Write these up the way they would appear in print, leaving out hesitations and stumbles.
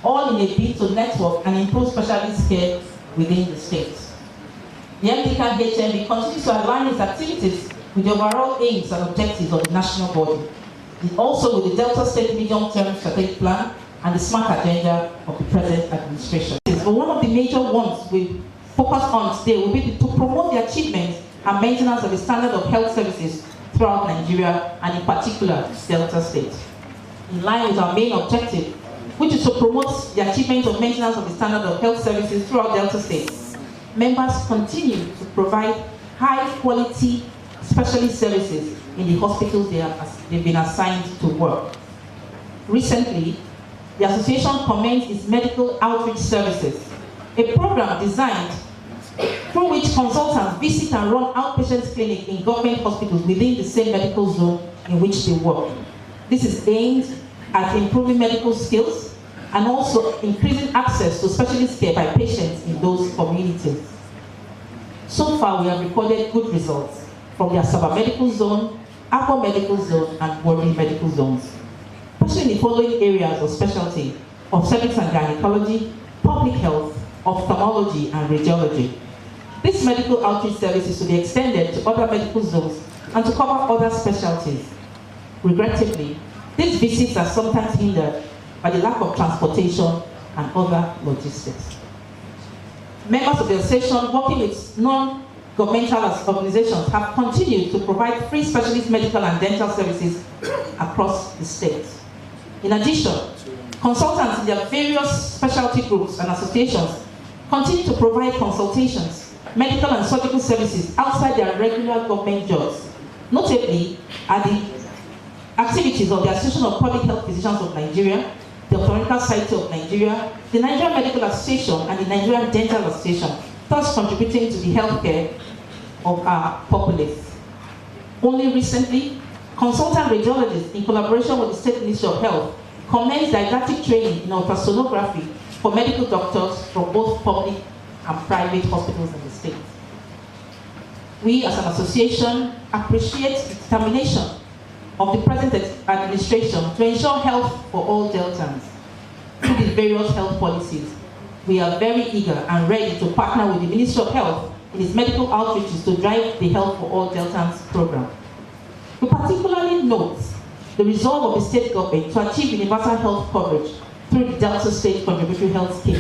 all in a bid to network and improve specialist care within the state. The MDCAN HMB continues to align its activities with the overall aims and objectives of the national body, also with the Delta State Medium-Term Strategic Plan and the SMART agenda of the present administration. But one of the major ones we focus on today will be to promote the achievement and maintenance of the standard of health services throughout Nigeria, and in particular, Delta State. In line with our main objective, which is to promote the achievement of maintenance of the standard of health services throughout Delta State, members continue to provide high-quality specialist services in the hospitals they've been assigned to work. Recently, the association commenced its medical outreach services, a program designed through which consultants visit and run outpatient clinics in government hospitals within the same medical zone in which they work. This is aimed at improving medical skills and also increasing access to specialist care by patients in those communities. So far, we have recorded good results from the Asaba Medical Zone, Akwa Medical Zone, and Wari Medical Zones, especially in the following areas of specialty: obstetrics and gynecology, public health, ophthalmology, and radiology. This medical outreach service is to be extended to other medical zones and to cover other specialties. Regrettably, these visits are sometimes hindered by the lack of transportation and other logistics. Members of the association working with non-governmental organizations have continued to provide free specialist medical and dental services across the state. In addition, consultants in their various specialty groups and associations continue to provide consultations, medical and surgical services outside their regular government jobs. Notably are the activities of the Association of Public Health Physicians of Nigeria, the Ophthalmic Society of Nigeria, the Nigerian Medical Association, and the Nigerian Dental Association, thus contributing to the healthcare of our populace. Only recently, consultant radiologists, in collaboration with the State Ministry of Health, commenced didactic training in ultrasonography for medical doctors from both public and private hospitals in the state. We, as an association, appreciate the determination of the present administration to ensure health for all Deltans. Through these various health policies, we are very eager and ready to partner with the Ministry of Health in its medical outreaches to drive the Health for All Deltans program. We particularly note the resolve of the state government to achieve universal health coverage through the Delta State Contributory Health Scheme,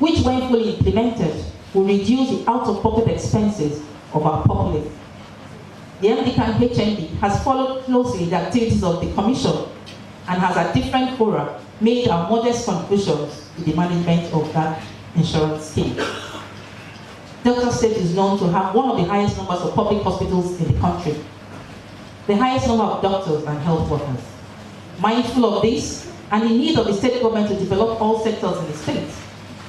which, when fully implemented, will reduce the out-of-pocket expenses of our populace. The MDCAN HMB has followed closely the activities of the Commission and has at different fora made our modest contributions to the management of that insurance scheme. Delta State is known to have one of the highest numbers of public hospitals in the country, the highest number of doctors and health workers. Mindful of this and in need of the state government to develop all sectors in the state,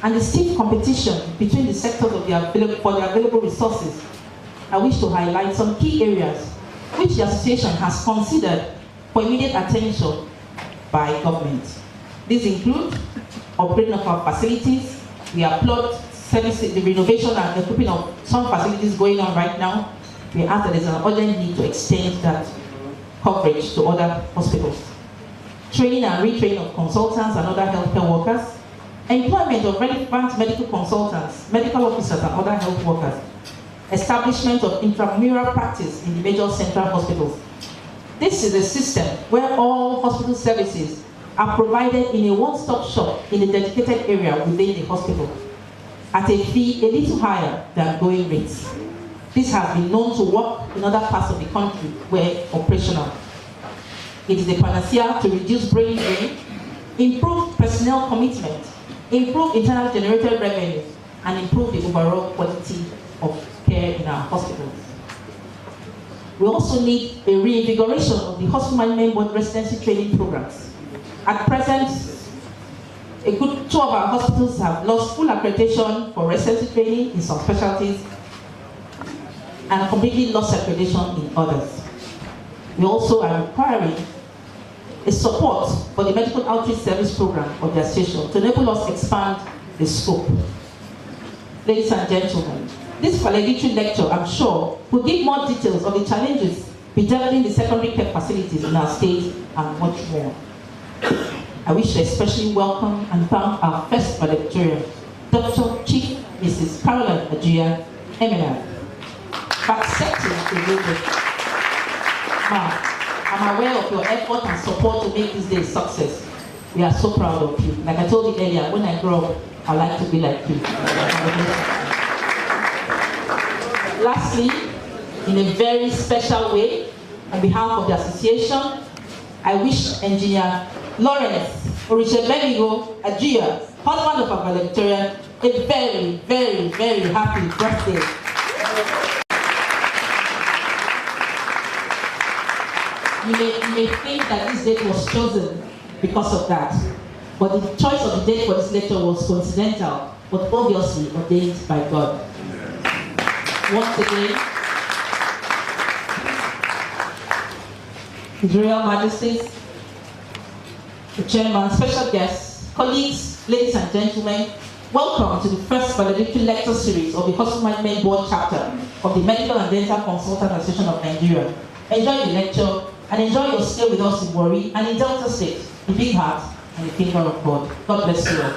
and the stiff competition between the sectors for the available resources, I wish to highlight some key areas which the association has considered for immediate attention by government. These include upgrading of our facilities. We applaud services, the renovation and equipping of some facilities going on right now. We ask that there's an urgent need to extend that coverage to other hospitals. Training and retraining of consultants and other healthcare workers. Employment of relevant medical consultants, medical officers, and other health workers. Establishment of intramural practice in the major central hospitals. This is a system where all hospital services are provided in a one-stop shop in a dedicated area within the hospital at a fee a little higher than going rates. This has been known to work in other parts of the country where operational. It is a panacea to reduce brain drain, improve personnel commitment, improve internal generated revenue, and improve the overall quality of care in our hospitals. We also need a reinvigoration of the hospital management board residency training programs. At present, a good 2 of our hospitals have lost full accreditation for residency training in some specialties and completely lost accreditation in others. We also are requiring a support for the medical outreach service program of the association to enable us to expand the scope. Ladies and gentlemen, this valedictory lecture, I'm sure, will give more details of the challenges bedeviling the secondary care facilities in our state and much more. I wish to especially welcome and thank our first valedictorian, Dr. Chief Mrs. Caroline Ajuyah, Eminent, for accepting the rubric. I'm aware of your effort and support to make this day a success. We are so proud of you. Like I told you earlier, when I grow up, I'd like to be like you. Lastly, in a very special way, on behalf of the association, I wish Engineer Lawrence Orishebemigo Ajuyah, husband of our valedictorian, a very, very, very happy birthday. You may think that this date was chosen because of that, but the choice of the date for this lecture was coincidental, but obviously ordained by God. Once again, His Royal Majesties, the Chairman, special guests, colleagues, ladies and gentlemen, welcome to the first valedictory lecture series of the Hospital Management Board chapter of the Medical and Dental Consultants Association of Nigeria. Enjoy the lecture and enjoy your stay with us in Warri and in Delta State, the Big Heart and the Kingdom of God. God bless you all.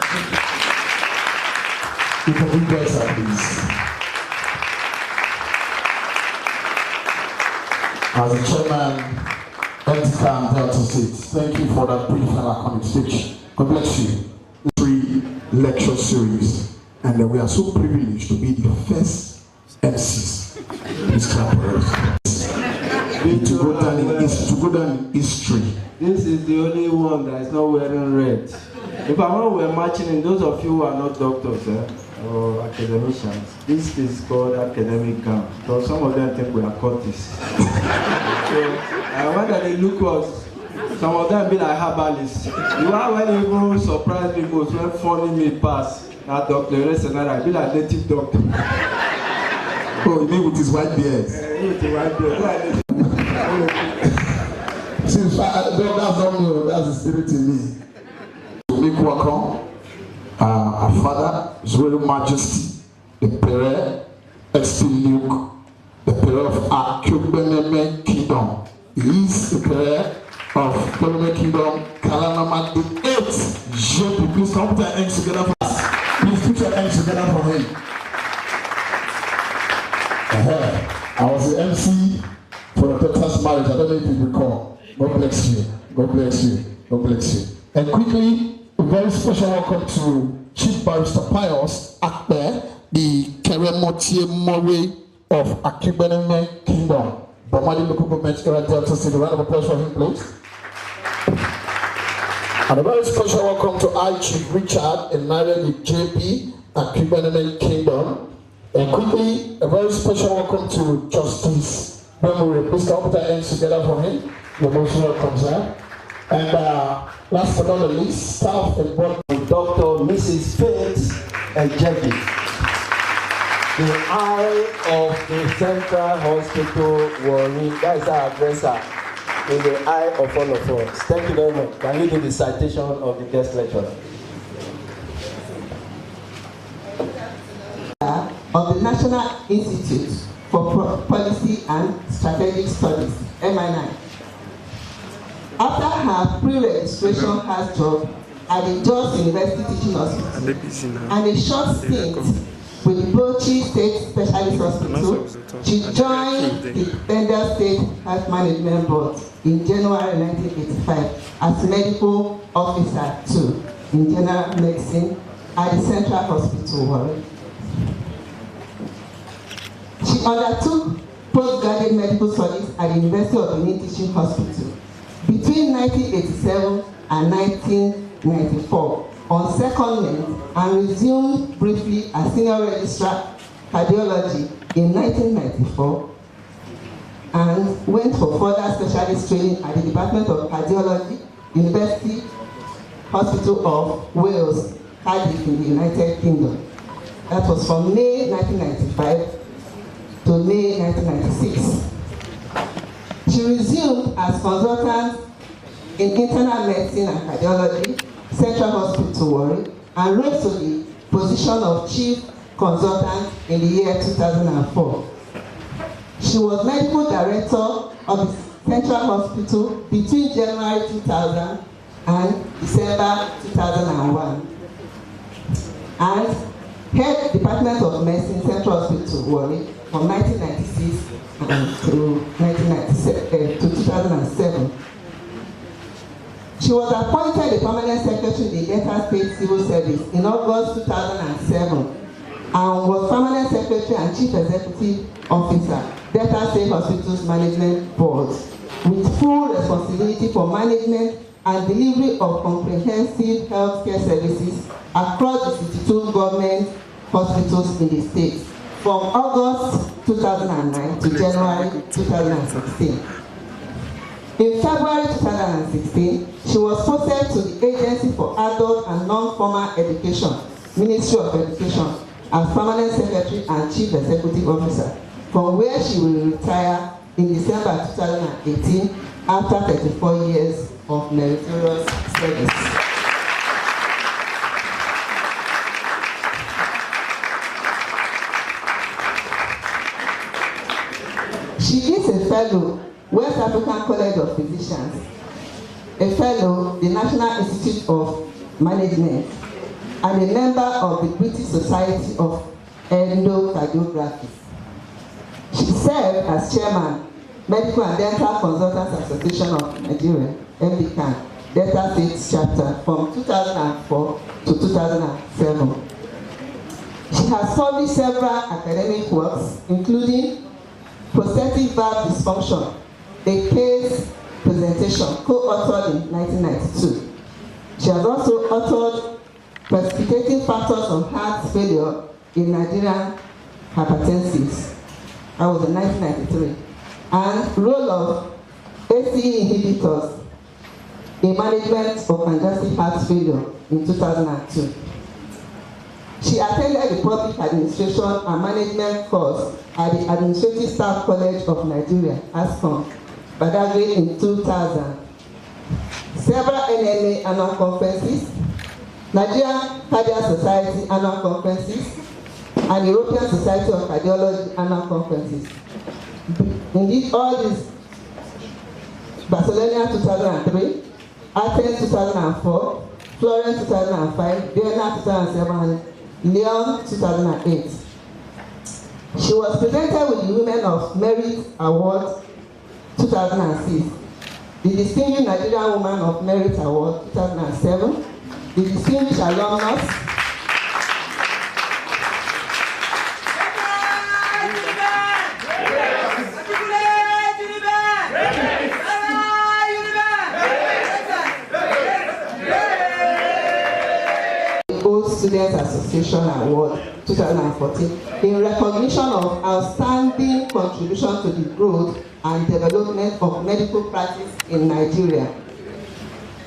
You can be better, please. As the chairman, Delta and Delta State, thank you for that brief and laconic speech. God bless you. 3 lecture series, and we are so privileged to be the first MCs. Please clap for us. To go down in history. This is the only one that is not wearing red. If I want we're marching in, those of you who are not doctors or academicians, this is called academic gown. Because some of them think we are Curtis. So I want that they look us. Some of them be like herbalists. You are when you surprise me most when funny me pass. Now Dr. Resenara, be like native doctor. Oh, you mean with his white beard? With the white beard. Since that's not me, that's the spirit in me. To make welcome our father, His Royal Majesty, the Pere XP Luke, the Pere of Akubememe Kingdom. He is the Pere of Akubememe Kingdom, Kalanama the 8th. JP, please come put your hands together for us. Please put your hands together for him. I was the MC for the daughter's marriage. I don't know if you recall. God bless you. God bless you. God bless you. And quickly, a very special welcome to Chief Barrister Pius Akpe, the Keremotie Mori of Akubememe Kingdom. Bomadi local government area Delta State. A round of applause for him, please. And a very special welcome to I Chief Richard and Nare JP Akubememe Kingdom. And quickly, a very special welcome to Justice Memory. Please come put our hands together for him. You're most welcome, sir. And last but not the least, staff and board. Dr. Mrs. Faith and Jeffy, the eye of the Central Hospital Warri. That is our addresser in the eye of all of us. Thank you very much. Can you do the citation of the guest lecturer? Of the National Institute for Policy and Strategic Studies, MI9. After her pre-registration has job at the Jos University Teaching Hospital and a short stint with the Bauchi State Specialist Hospital, she joined the Bendel State Health Management Board in January 1985 as medical officer 2 in general medicine at the Central Hospital Warri. She undertook postgraduate medical studies at the University of Benin Teaching Hospital between 1987 and 1994 on secondment and resumed briefly as senior registrar cardiology in 1994 and went for further specialist training at the Department of Cardiology, University Hospital of Wales, Cardiff in the United Kingdom. That was from May 1995 to May 1996. She resumed as consultant in internal medicine and cardiology, Central Hospital Warri, and rose to the position of chief consultant in the year 2004. She was medical director of the Central Hospital between January 2000 and December 2001. And head Department of Medicine, Central Hospital, Warri, from 1996 to 2007. She was appointed the permanent secretary in the Delta State Civil Service in August 2007 and was permanent secretary and chief executive officer, Delta State Hospitals Management Board, with full responsibility for management and delivery of comprehensive healthcare services across the 62 government hospitals in the state from August 2009 to January 2016. In February 2016, she was posted to the Agency for Adult and Non-Formal Education, Ministry of Education, as permanent secretary and chief executive officer, from where she will retire in December 2018 after 34 years of meritorious service. She is a fellow, West African College of Physicians, a fellow, the National Institute of Management, and a member of the British Society of Endocardiography. She served as chairman, Medical and Dental Consultants Association of Nigeria, MDCAN, Delta State Chapter, from 2004 to 2007. She has published several academic works, including Prosthetic Valve Dysfunction, a case presentation co-authored in 1992. She has also authored Precipitating Factors of Heart Failure in Nigerian Hypertensive. That was in 1993. And Role of ACE Inhibitors in Management of Congestive Heart Failure in 2002. She attended the Public Administration and Management course at the Administrative Staff College of Nigeria, ASCON, Valedictory in 2000. Several NMA annual conferences, Nigerian Cardiac Society annual conferences, and European Society of Cardiology annual conferences. Indeed, all these: Barcelona 2003, Athens 2004, Florence 2005, Vienna 2007, and Lyon 2008. She was presented with the Women of Merit Award 2006, the Distinguished Nigerian Woman of Merit Award 2007, the Distinguished Alumnus, Students Association Award 2014 in recognition of outstanding contribution to the growth and development of medical practice in Nigeria.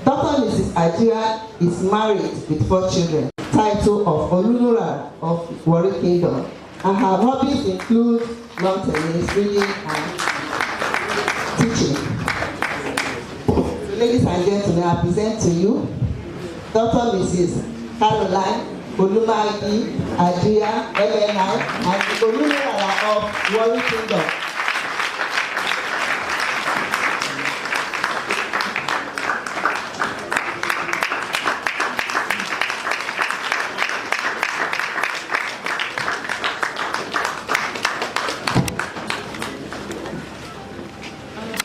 Dr. Mrs. Ajuyah is married with 4 children, title of Olunura of Warri Kingdom, and her hobbies include lawn tennis, reading, and teaching. So, ladies and gentlemen, I present to you Dr. Mrs. Caroline Olumagi Ajuyah, LNI, and the Olunura of Warri Kingdom.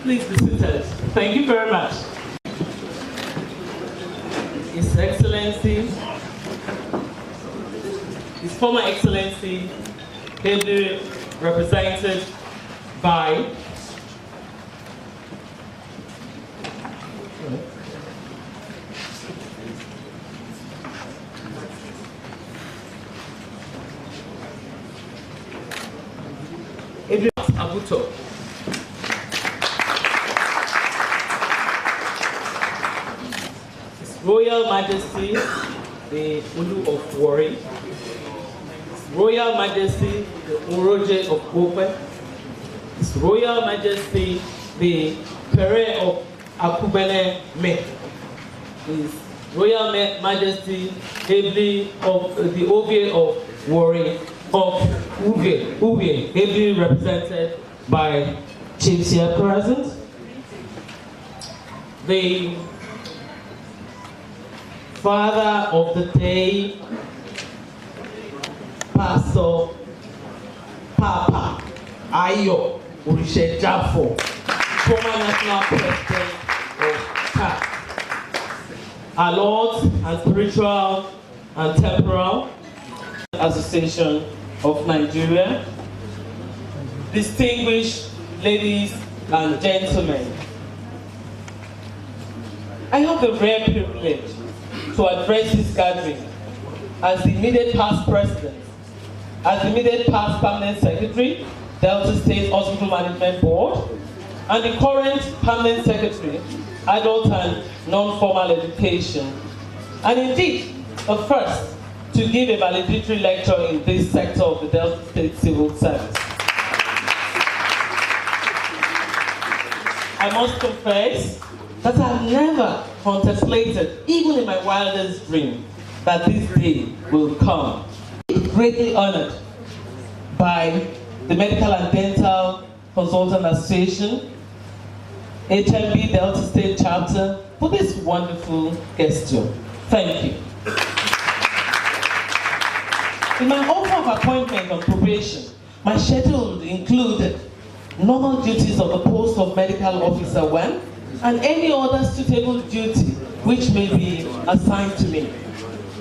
Please be seated. Thank you very much. His Excellency, His former Excellency, ably represented by Abuto. His Royal Majesty, the Ulu of Warri, His Royal Majesty, the Oroje of Ope, His Royal Majesty, the Pere of Akubene Me, His Royal Majesty, Ably of the Ovie of Warri, of Uve, ably represented by chiefs here present. The Father of the day, Pastor Papa Ayo Orishejafo, former national president of CAC, our Lord and Spiritual and Temporal Association of Nigeria, distinguished ladies and gentlemen, I have the rare privilege to address this gathering as the immediate past president, as the immediate past permanent secretary, Delta State Hospital Management Board, and the current permanent secretary, Adult and Non-Formal Education, and indeed the first to give a valedictory lecture in this sector of the Delta State Civil Service. I must confess that I've never contemplated, even in my wildest dream, that this day will come. Greatly honored by the Medical and Dental Consultant Association, HMB Delta State Chapter, for this wonderful gesture. Thank you. In my offer of appointment on probation, my schedule included normal duties of the post of Medical Officer 1 and any other suitable duty which may be assigned to me.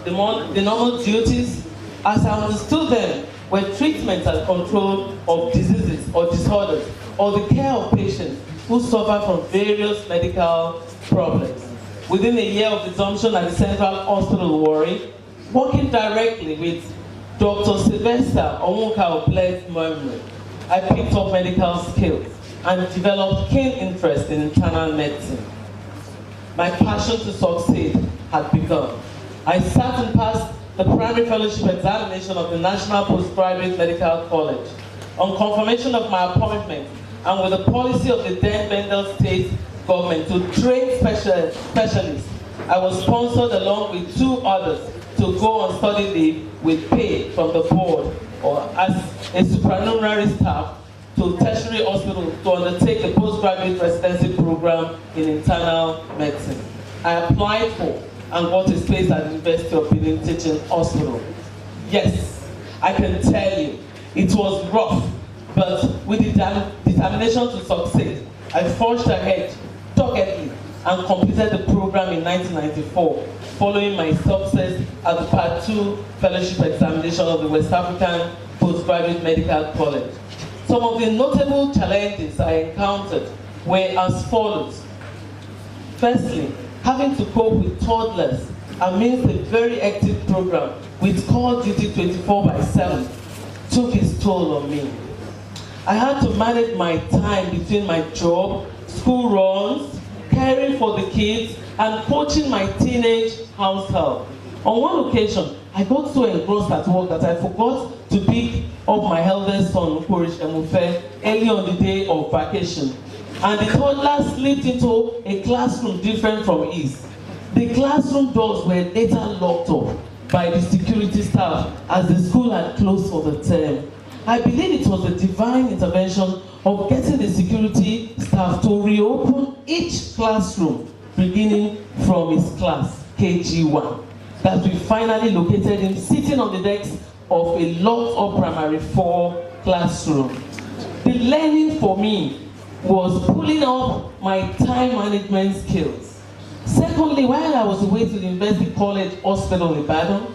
The normal duties, as I understood them, were treatment and control of diseases or disorders, or the care of patients who suffer from various medical problems. Within a year of resumption at the Central Hospital Warri, working directly with Dr. Sylvester Onwuka of Blessed Memory, I picked up medical skills and developed keen interest in internal medicine. My passion to succeed had begun. I sat and passed the primary fellowship examination of the National Postgraduate Medical College. On confirmation of my appointment, and with the policy of the then Bendel State government to train specialists, I was sponsored along with 2 others to go on study leave with pay from the board or as a supernumerary staff to tertiary hospitals to undertake the postgraduate residency program in internal medicine. I applied for and got a space at the University of Benin Teaching Hospital. Yes, I can tell you, it was rough, but with determination to succeed, I forged ahead doggedly and completed the program in 1994, following my success at the Part 2 Fellowship Examination of the West African Postgraduate Medical College. Some of the notable challenges I encountered were as follows. Firstly, having to cope with toddlers amidst a very active program with call duty 24/7 took its toll on me. I had to manage my time between my job, school runs, caring for the kids, and coaching my teenage household. On one occasion, I got so engrossed at work that I forgot to pick up my eldest son, Ukorish Emufe, early on the day of vacation. And the toddler slipped into a classroom different from his. The classroom doors were later locked up by the security staff as the school had closed for the term. I believe it was a divine intervention of getting the security staff to reopen each classroom beginning from his class, KG1, that we finally located him sitting on the decks of a locked-up primary 4 classroom. The learning for me was pulling up my time management skills. Secondly, while I was away to the University College Hospital in Ibadan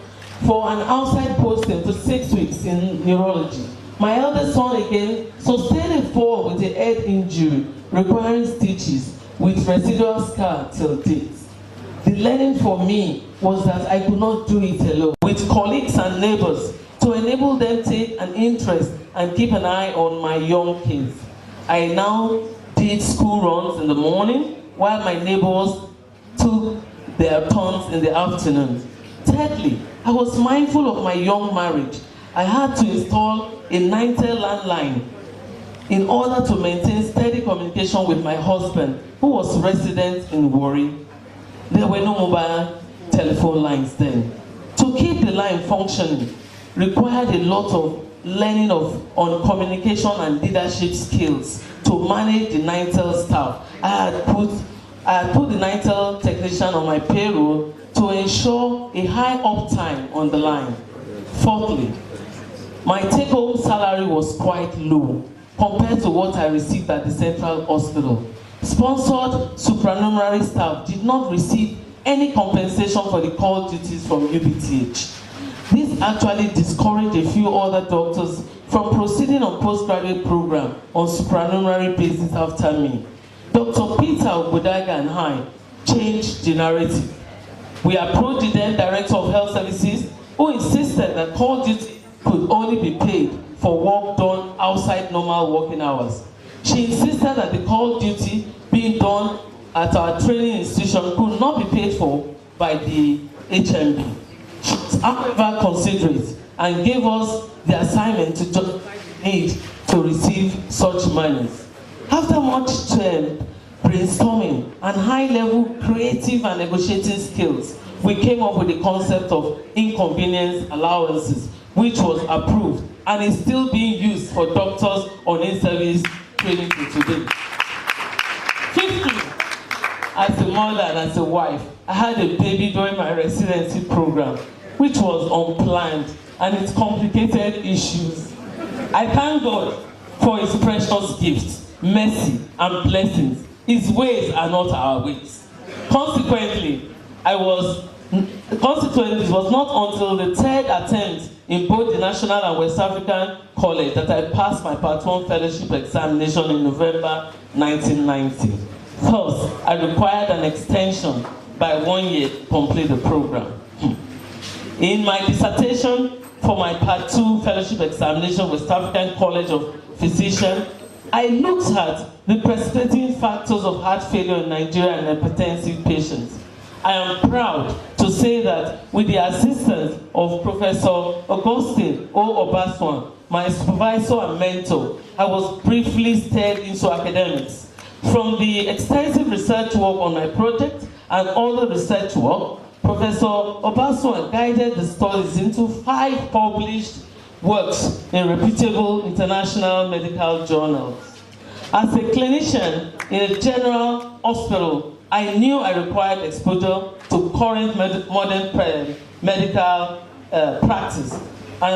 for an outside posting for 6 weeks in neurology, my eldest son again sustained a fall with a head injury requiring stitches with residual scar till date. The learning for me was that I could not do it alone. With colleagues and neighbors to enable them to take an interest and keep an eye on my young kids. I now did school runs in the morning while my neighbors took their turns in the afternoon. Thirdly, I was mindful of my young marriage. I had to install a 9tel landline in order to maintain steady communication with my husband, who was resident in Warri. There were no mobile telephone lines then. To keep the line functioning required a lot of learning on communication and leadership skills to manage the 9tel staff. I had put the 9tel technician on my payroll to ensure a high uptime on the line. Fourthly, my take-home salary was quite low compared to what I received at the Central Hospital. Sponsored supernumerary staff did not receive any compensation for the call duties from UBTH. This actually discouraged a few other doctors from proceeding on postgraduate program on supernumerary basis after me. Dr. Peter Obodaga and I changed the narrative. We approached the then Director of Health Services, who insisted that call duty could only be paid for work done outside normal working hours. She insisted that the call duty being done at our training institution could not be paid for by the HMB. She was, however, considerate and gave us the assignment to justify the need to receive such monies. After much brainstorming and high-level creative and negotiating skills, we came up with the concept of inconvenience allowances, which was approved and is still being used for doctors on in-service training to today. Fifthly, as a mother and as a wife, I had a baby during my residency program, which was unplanned and it complicated issues. I thank God for His precious gifts, mercy, and blessings. His ways are not our ways. Consequently, it was not until the third attempt in both the National and West African College that I passed my Part 1 fellowship examination in November 1990. Thus, I required an extension by 1 year to complete the program. In my dissertation for my Part 2 fellowship examination with West African College of Physicians, I looked at the precipitating factors of heart failure in Nigeria and hypertensive patients. I am proud to say that with the assistance of Professor Augustine O. Obaswan, my supervisor and mentor, I was briefly steered into academics. From the extensive research work on my project and other research work, Professor Obaswan guided the studies into 5 published works in reputable international medical journals. As a clinician in a general hospital, I knew I required exposure to current modern medical practice, and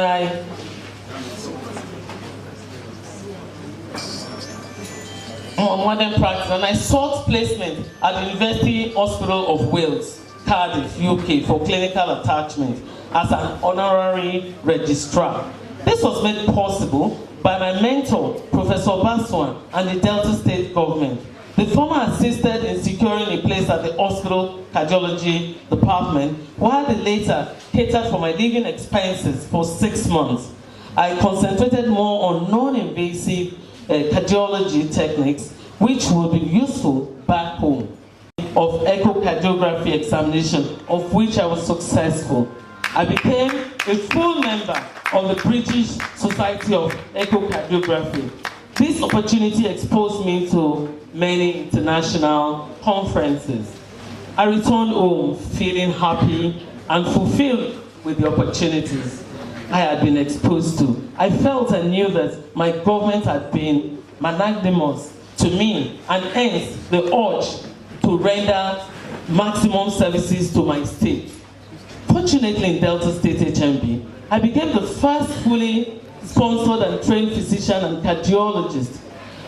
I sought placement at the University Hospital of Wales, Cardiff, UK, for clinical attachment as an honorary registrar. This was made possible by my mentor, Professor Baswan, and the Delta State government. The former assisted in securing a place at the hospital cardiology department, while the latter catered for my living expenses for 6 months. I concentrated more on non-invasive cardiology techniques, which will be useful back home, of echocardiography examination, of which I was successful. I became a full member of the British Society of Echocardiography. This opportunity exposed me to many international conferences. I returned home feeling happy and fulfilled with the opportunities I had been exposed to. I felt and knew that my government had been magnanimous to me, and hence the urge to render maximum services to my state. Fortunately, in Delta State HMB, I became the first fully sponsored and trained physician and cardiologist.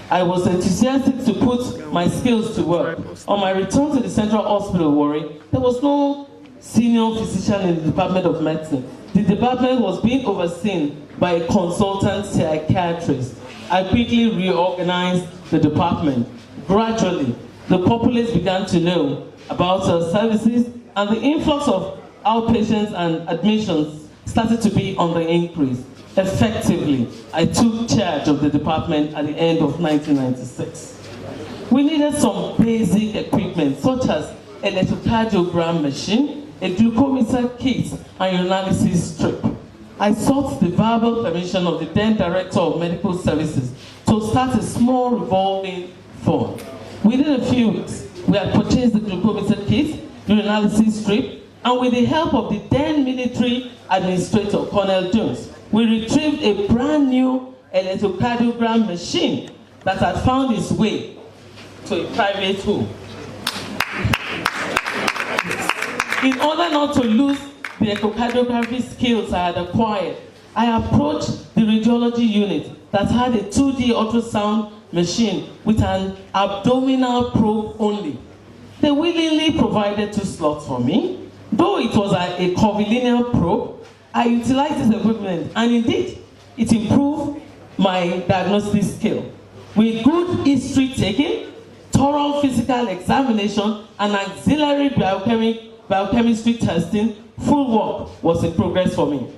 I was enthusiastic to put my skills to work. On my return to the Central Hospital, Warri, there was no senior physician in the Department of Medicine. The department was being overseen by a consultant psychiatrist. I quickly reorganized the department. Gradually, the populace began to know about our services, and the influx of outpatients and admissions started to be on the increase. Effectively, I took charge of the department at the end of 1996. We needed some basic equipment such as electrocardiogram machine, a glucometer kit, and urinalysis strip. I sought the verbal permission of the then Director of Medical Services to start a small revolving fund. Within a few weeks, we had purchased the glucometer kit, urinalysis strip, and with the help of the then military administrator, Colonel Jones, we retrieved a brand new electrocardiogram machine that had found its way to a private home. In order not to lose the echocardiography skills I had acquired, I approached the radiology unit that had a 2D ultrasound machine with an abdominal probe only. They willingly provided 2 slots for me. Though it was a curvilinear probe, I utilized this equipment, and indeed, it improved my diagnostic skill. With good history taking, thorough physical examination, and auxiliary biochemistry testing, full work was in progress for me.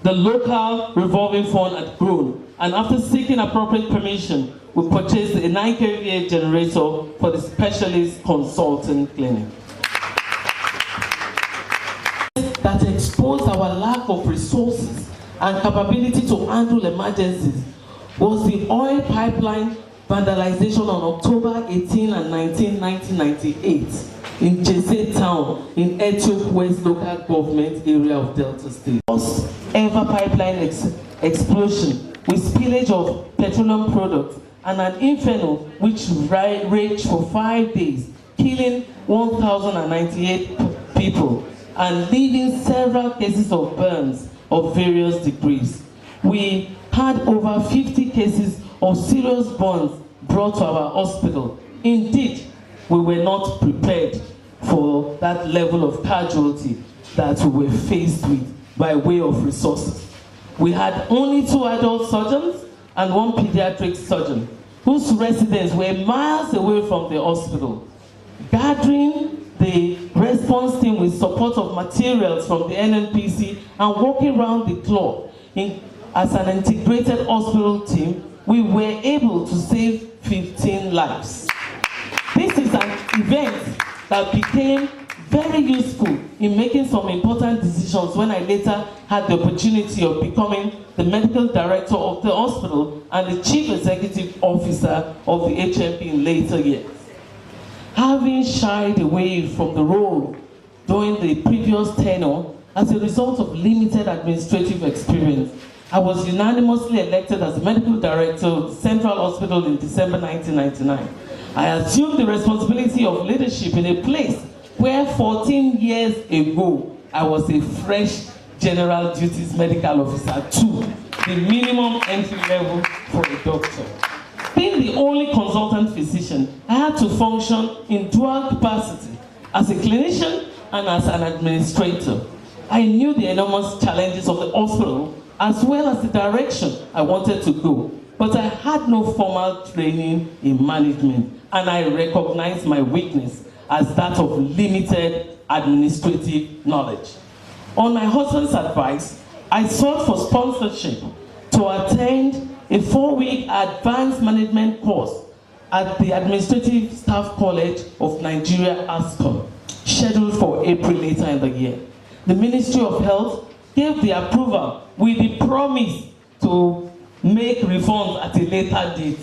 The local revolving fund had grown, and after seeking appropriate permission, we purchased a 9 kVA generator for the specialist consulting clinic. That exposed our lack of resources and capability to handle emergencies was the oil pipeline vandalization on October 18 and 19, 1998 in Jesse Town in Etiop West local government area of Delta State. First ever pipeline explosion with spillage of petroleum products and an inferno which raged for 5 days, killing 1,098 people and leaving several cases of burns of various degrees. We had over 50 cases of serious burns brought to our hospital. Indeed, we were not prepared for that level of casualty that we were faced with by way of resources. We had only 2 adult surgeons and 1 pediatric surgeon whose residents were miles away from the hospital. Gathering the response team with support of materials from the NNPC and working around the clock as an integrated hospital team, we were able to save 15 lives. This is an event that became very useful in making some important decisions when I later had the opportunity of becoming the medical director of the hospital and the chief executive officer of the HMP in later years. Having shied away from the role during the previous tenure as a result of limited administrative experience, I was unanimously elected as the medical director of the Central Hospital in December 1999. I assumed the responsibility of leadership in a place where 14 years ago, I was a fresh general duties medical officer too, the minimum entry level for a doctor. Being the only consultant physician, I had to function in dual capacity as a clinician and as an administrator. I knew the enormous challenges of the hospital as well as the direction I wanted to go, but I had no formal training in management, and I recognized my weakness as that of limited administrative knowledge. On my husband's advice, I sought for sponsorship to attend a 4-week advanced management course at the Administrative Staff College of Nigeria, ASCON, scheduled for April later in the year. The Ministry of Health gave the approval with the promise to make reforms at a later date.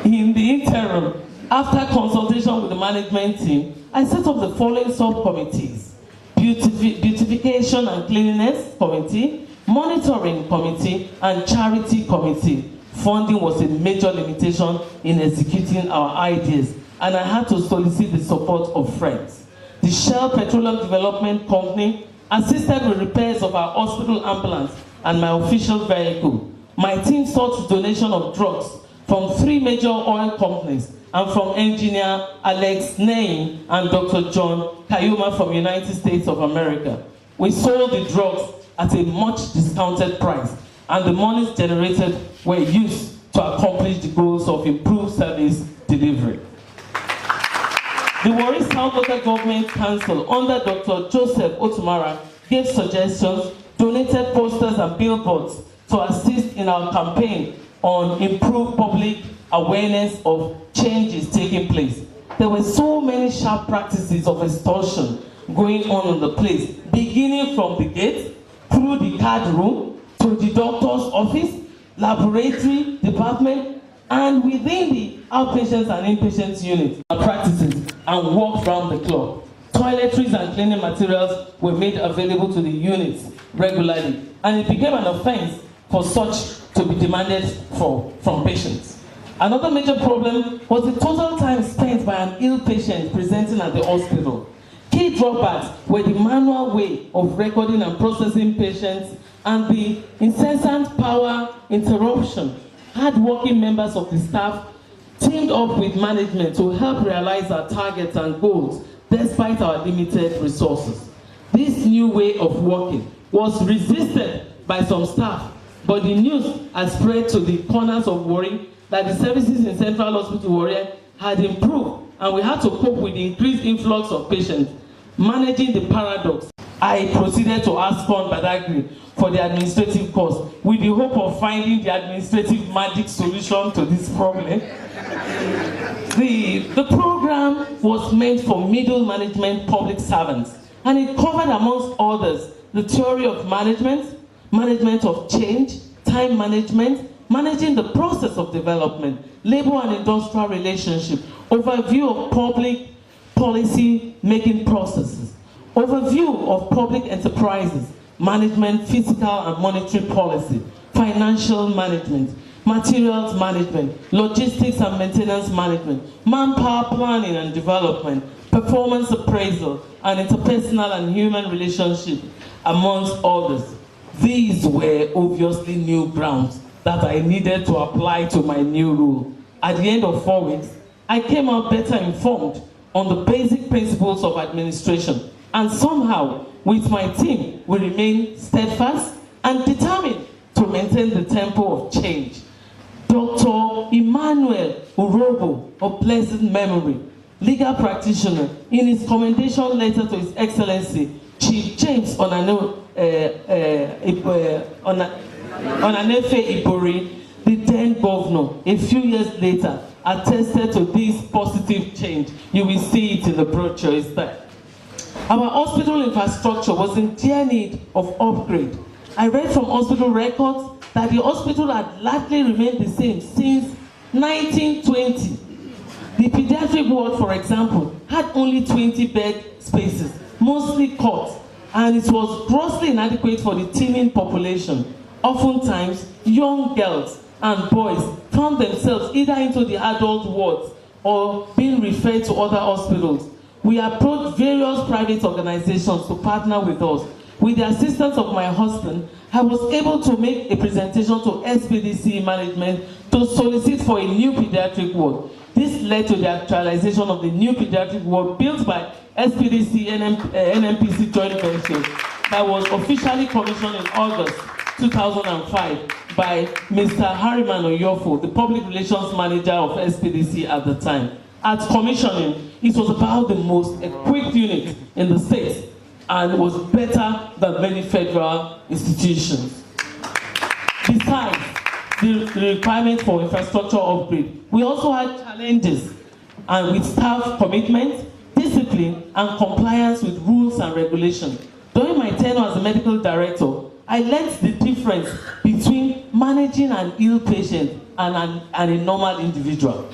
In the interim, after consultation with the management team, I set up the following subcommittees: Beautification and Cleanliness Committee, Monitoring Committee, and Charity Committee. Funding was a major limitation in executing our ideas, and I had to solicit the support of friends. The Shell Petroleum Development Company assisted with repairs of our hospital ambulance and my official vehicle. My team sought donation of drugs from 3 major oil companies and from engineer Alex Nain and Dr. John Kayuma from United States of America. We sold the drugs at a much discounted price, and the monies generated were used to accomplish the goals of improved service delivery. The Warri South Local Government Council under Dr. Joseph Otumara gave suggestions, donated posters and billboards to assist in our campaign on improved public awareness of changes taking place. There were so many sharp practices of extortion going on in the place, beginning from the gate, through the card room, to the doctor's office, laboratory department, and within the outpatients and inpatients unit. Practices and worked round the clock. Toiletries and cleaning materials were made available to the units regularly, and it became an offense for such to be demanded from patients. Another major problem was the total time spent by an ill patient presenting at the hospital. Key key drawbacks were the manual way of recording and processing patients and the incessant power interruption. Hard-working members of the staff teamed up with management to help realize our targets and goals despite our limited resources. This new way of working was resisted by some staff, but the news has spread to the corners of Warri that the services in Central Hospital Warri had improved, and we had to cope with the increased influx of patients. Managing the paradox, I proceeded to ask Valedictory for the administrative cost with the hope of finding the administrative magic solution to this problem. The program was meant for middle management public servants, and it covered, amongst others, the theory of management, management of change, time management, managing the process of development, labor and industrial relationship, overview of public policy making processes, overview of public enterprises, management, fiscal and monetary policy, financial management, materials management, logistics and maintenance management, manpower planning and development, performance appraisal, and interpersonal and human relationship, amongst others. These were obviously new grounds that I needed to apply to my new role. At the end of 4 weeks, I came out better informed on the basic principles of administration, and somehow, with my team, we remain steadfast and determined to maintain the tempo of change. Dr. Emmanuel Urobo, of blessed memory, legal practitioner, in his commendation letter to His Excellency, Chief James Onanefe Ibori, the then governor, a few years later, attested to this positive change. You will see it in the brochure. It's there. Our hospital infrastructure was in dire need of upgrade. I read from hospital records that the hospital had largely remained the same since 1920. The pediatric ward, for example, had only 20 bed spaces, mostly cots, and it was grossly inadequate for the teeming population. Oftentimes, young girls and boys found themselves either into the adult wards or being referred to other hospitals. We approached various private organizations to partner with us. With the assistance of my husband, I was able to make a presentation to SPDC management to solicit for a new pediatric ward. This led to the actualization of the new pediatric ward built by SPDC NMPC joint venture that was officially commissioned in August 2005 by Mr. Harriman Oyofo, the public relations manager of SPDC at the time. At commissioning, it was about the most equipped unit in the state and was better than many federal institutions. Besides the requirement for infrastructure upgrade, we also had challenges and with staff commitment, discipline, and compliance with rules and regulations. During my tenure as a medical director, I learned the difference between managing an ill patient and a normal individual.